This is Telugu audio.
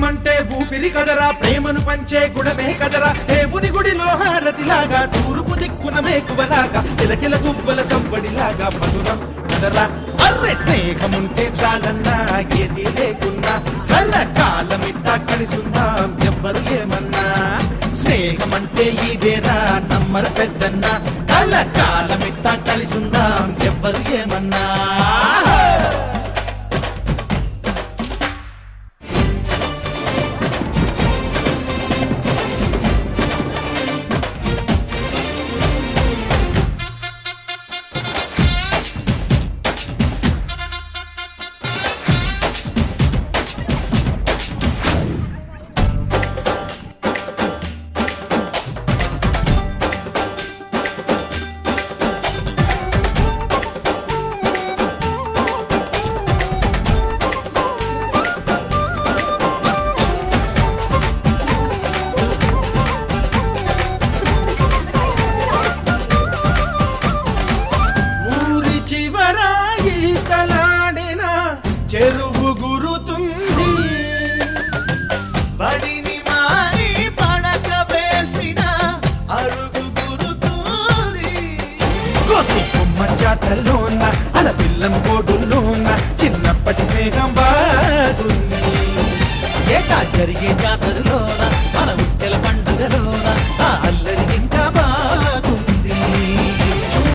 స్నేహమంటే ఊపిరి కదరా, ప్రేమను పంచే గుణమే కదరా, దేవుని గుడిలో హారతిలాగా, తూర్పు దిక్కున మేకువలాగా, కిలకిల గువ్వల సంబడిలాగా మధురం కదరా. అర్రే స్నేహముంటే చాలన్నా, ఏది లేకున్నా, కల కాలమిట్టా కలిసుందాం ఎవ్వరు ఏమన్నా. స్నేహమంటే ఇదేరా నమ్మర పెద్దన్నా, కల కాలమిట్టా కలిసుందాం ఎవ్వరు ఏమన్నా. చెరువు గురుతుంది, బడిని మారి పడక వేసిన అరుగు గురుతుంది. కోతి కొమ్మ చాటల్లోన అల పిల్లం కోడుల్లోన చిన్నప్పటి స్నేహం బాగుంది. ఏటా జరిగే జాతర